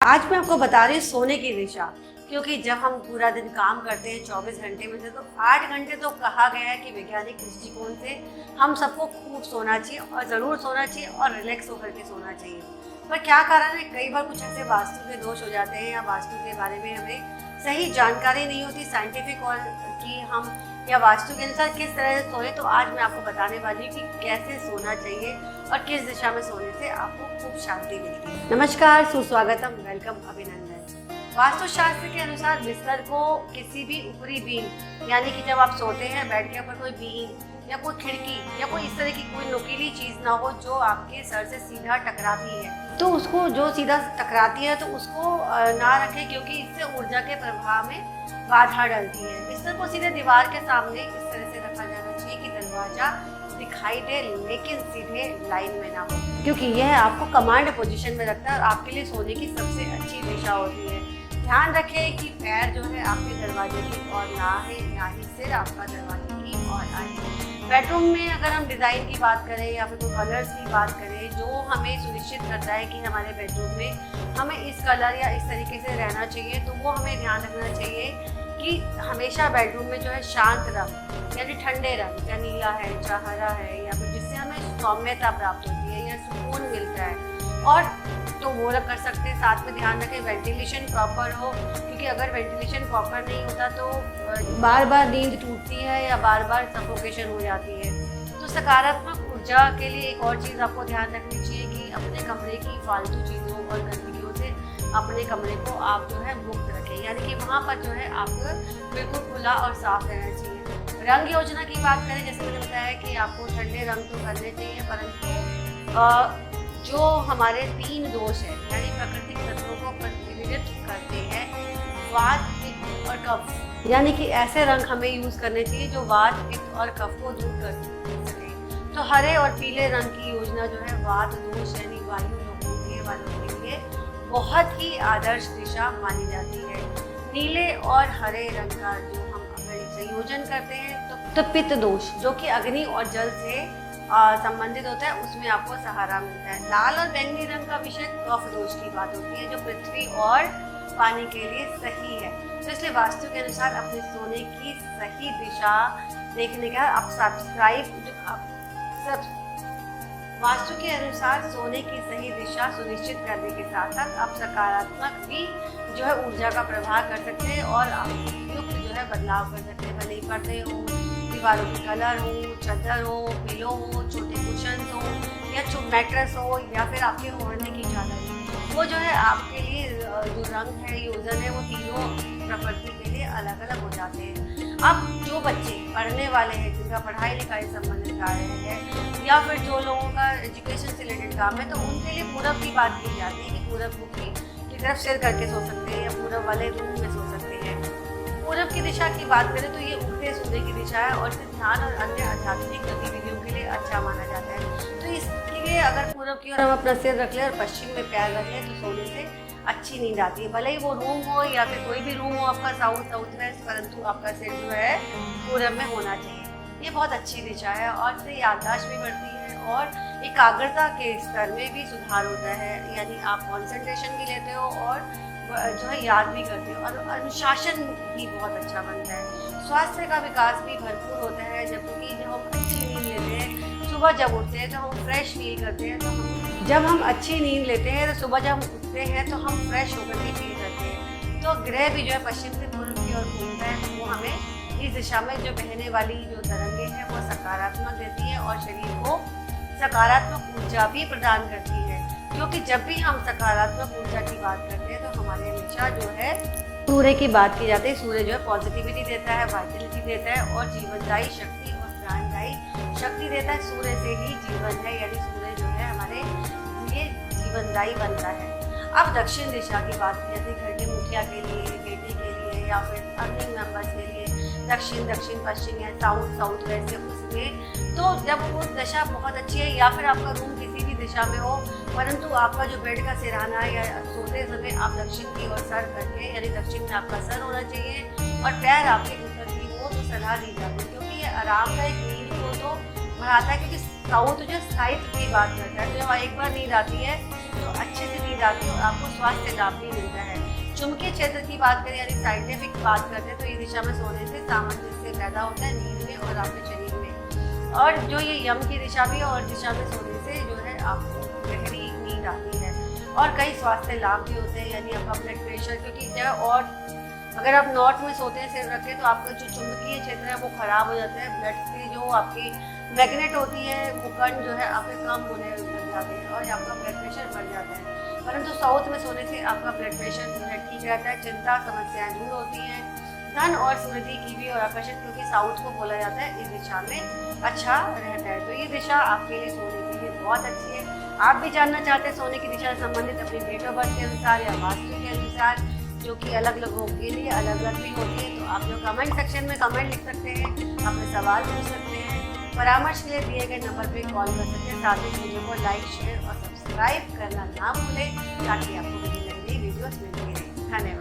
आज मैं आपको बता रही हूँ सोने की दिशा। क्योंकि जब हम पूरा दिन काम करते हैं 24 घंटे में से तो 8 घंटे तो कहा गया है कि वैज्ञानिक दृष्टिकोण से हम सबको खूब सोना चाहिए और ज़रूर सोना चाहिए और रिलैक्स होकर के सोना चाहिए। पर क्या कारण है, कई बार कुछ ऐसे वास्तु के दोष हो जाते हैं या वास्तु के बारे में हमें सही जानकारी नहीं होती साइंटिफिक और कि हम या वास्तु के अनुसार किस तरह से सोए। तो आज मैं आपको बताने वाली हूँ कि कैसे सोना चाहिए और किस दिशा में सोने से आपको खूब शांति मिलती है। नमस्कार, सुस्वागतम, वेलकम, अभिनंदन। वास्तुशास्त्र के अनुसार बिस्तर को किसी भी ऊपरी बीम यानी कि जब आप सोते हैं बेड के ऊपर कोई बीम या कोई खिड़की या कोई इस तरह की कोई नुकीली चीज ना हो जो आपके सर से सीधा टकराती है, तो उसको जो सीधा टकराती है तो उसको ना रखें, क्योंकि इससे ऊर्जा के प्रवाह में बाधा डलती है। बिस्तर को सीधे दीवार के सामने इस तरह से रखा जाना चाहिए कि दरवाजा दिखाई दे लेकिन सीधे लाइन में ना हो, क्योंकि यह आपको कमांड पोजीशन में रखता है और आपके लिए सोने की सबसे अच्छी दिशा होती है। ध्यान रखें कि पैर जो है आपके दरवाजे की ओर ना है, ना ही सिर आपका दरवाजे की ओर आए। बेडरूम में अगर हम डिज़ाइन की बात करें या फिर कोई कलर्स की बात करें जो हमें सुनिश्चित करता है कि हमारे बेडरूम में हमें इस कलर या इस तरीके से रहना चाहिए, तो वो हमें ध्यान रखना चाहिए कि हमेशा बेडरूम में जो है शांत रंग यानी ठंडे रंग, या नीला है, या हरा है, या फिर जिससे हमें सौम्यता प्राप्त होती है या सुकून मिलता है, और तो वो कर सकते हैं। साथ में ध्यान रखें वेंटिलेशन प्रॉपर हो, क्योंकि अगर वेंटिलेशन प्रॉपर नहीं होता तो बार बार नींद टूटती है या बार बार सफोकेशन हो जाती है। तो सकारात्मक ऊर्जा के लिए एक और चीज़ आपको ध्यान रखनी चाहिए कि अपने कमरे की फालतू चीज़ों और गंदगियों से अपने कमरे को आप जो है मुक्त रखें, यानी कि वहाँ पर जो है आपको बिल्कुल खुला और साफ रहना चाहिए। रंग योजना की बात करें, जैसे मैंने बताया कि आपको ठंडे रंग तो करने चाहिए, परंतु जो हमारे 3 दोष है यानी प्राकृतिक तत्वों को प्रतिनिधित्व करते हैं, वात, पित्त और कफ, यानी कि ऐसे रंग हमें यूज करने चाहिए जो वात, पित्त और कफ को दूर कर सके। तो हरे और पीले रंग की योजना जो है वात दोष यानी वायु रोकने वालों के लिए बहुत ही आदर्श दिशा मानी जाती है। नीले और हरे रंग का जो हम अगर संयोजन करते हैं तो पित्त दोष जो कि अग्नि और जल से संबंधित होता है, उसमें आपको सहारा मिलता है। लाल और बैंगनी रंग का विषय कफ दोष की बात होती है जो पृथ्वी और पानी के लिए सही है। तो इसलिए वास्तु के अनुसार अपने सोने की सही दिशा देखने का आप वास्तु के अनुसार सोने की सही दिशा सुनिश्चित करने के साथ साथ आप सकारात्मक भी जो है ऊर्जा का प्रवाह कर सकते हैं और आप युक्त जो है बदलाव कर सकते हैं। भले ही पर्दे हो, दीवारों के कलर हो, चादर हो, पिलो हो, छोटे कुशन हो या मैट्रेस हो या फिर आपके ओढ़ने की चादर हो, वो जो है आपके लिए जो रंग है, योजन है, वो तीनों प्रकृति के लिए अलग अलग हो जाते हैं। अब जो बच्चे पढ़ने वाले हैं जिनका पढ़ाई लिखाई संबंधित कार्य है या फिर जो लोगों का एजुकेशन से रिलेटेड काम है, तो उनके लिए पूरब की बात की जाती है कि पूरब की तरफ सिर करके सो सकते हैं या पूरब वाले रूम में सो सकते हैं। पूरब की दिशा की बात करें तो ये उगते सूर्य की दिशा है और इसे ध्यान और अन्य आध्यात्मिक गतिविधियों के लिए अच्छा माना जाता है। तो इसके लिए अगर पूरब की ओर हम अपना सिर रख लें और पश्चिम में पैर रख लें तो सोने से अच्छी नींद आती है। भले ही वो रूम हो या फिर कोई भी रूम हो आपका साउथ वेस्ट, परंतु आपका सिर जो है पूरब में होना चाहिए। ये बहुत अच्छी दिशा है और इससे याददाश्त भी बढ़ती है और एकाग्रता के स्तर में भी सुधार होता है, यानी आप कॉन्सेंट्रेशन भी लेते हो और जो है याद भी करते हो और अनुशासन भी बहुत अच्छा बनता है। स्वास्थ्य का विकास भी भरपूर होता है, जबकि जब हम अच्छी नींद लेते हैं, सुबह जब उठते हैं तो हम फ्रेश फील करते हैं। तो जब हम अच्छी नींद लेते हैं तो सुबह जब हम उठते हैं तो हम फ्रेश होकर के फील करते हैं। तो ग्रह भी जो है पश्चिम से पूर्व की ओर घूमता है, तो वो हमें इस दिशा में जो बहने वाली जो तरंगे हैं वो सकारात्मक देती है और शरीर को सकारात्मक ऊर्जा भी प्रदान करती है। क्योंकि जब भी हम सकारात्मक ऊर्जा की बात करते हैं तो हमारे हमेशा जो है सूर्य की बात की जाती है। सूर्य जो है पॉजिटिविटी देता है, वाइटलिटी देता है और जीवनदायी शक्ति और प्राणदायी शक्ति देता है। सूर्य से ही जीवन है, यानी सूर्य जो है हमारे लिए जीवनदायी बनता है। अब दक्षिण दिशा की बात की जाती है घर के मुखिया के लिए, बेटे के लिए या फिर अर्निंग मेंबर्स के लिए। दक्षिण पश्चिम या साउथ वेस्ट है उसमें, तो जब वो दशा बहुत अच्छी है या फिर आपका रूम किसी भी दिशा में हो, परंतु आपका जो बेड का सिरहाना या सोते समय आप दक्षिण की ओर सर करके, यानी दक्षिण में आपका सर होना चाहिए और पैर आपके ऊपर की हो, तो सलाह दी जाती है, क्योंकि ये आरामदायक नींद को तो बढ़ाता है। क्योंकि साउथ जो स्थायित्व की बात करता है, जब एक बार नींद आती है तो अच्छे से नींद आती है और आपको स्वास्थ्य लाभ भी मिलता है। चुंबकीय क्षेत्र की बात करें यानी साइंटिफिक बात करते हैं तो ये दिशा में सोने से सामंजस्य पैदा होता है नींद में और आपके शरीर में। और जो ये यम की दिशा भी है और दिशा में सोने से जो है आपको गहरी नींद आती है और कई स्वास्थ्य लाभ भी होते हैं, यानी आपका ब्लड प्रेशर, क्योंकि जो और अगर आप नॉर्थ में सोते हैं सिर रख के तो आपका जो चुंबकीय क्षेत्र है वो खराब हो जाता है, ब्लड की जो आपकी मैग्नेट होती है वो कण जो है आपके कम होने लग जाते हैं और आपका ब्लड प्रेशर बढ़ जाता है। परंतु साउथ में सोने से आपका ब्लड प्रेशर जो है ठीक रहता है, चिंता समस्याएं दूर होती हैं, धन और समृद्धि की भी और आकर्षण, क्योंकि साउथ को बोला जाता है इस दिशा में अच्छा रहता है। तो ये दिशा आपके लिए सोने के लिए बहुत अच्छी है। आप भी जानना चाहते हैं सोने की दिशा से संबंधित अपनी डेट ऑफ बर्थ के अनुसार या वास्तु के अनुसार, जो कि अलग अलग लोगों के लिए अलग अलग भी होती है, तो आप लोग कमेंट सेक्शन में कमेंट लिख सकते हैं, अपने सवाल पूछ सकते हैं, परामर्श के लिए दिए गए नंबर पे कॉल कर सकते हैं। साथ ही वीडियो को लाइक, शेयर और सब्सक्राइब करना ना भूलें ताकि आपको मेरी नई वीडियोस मिलती रहें। धन्यवाद।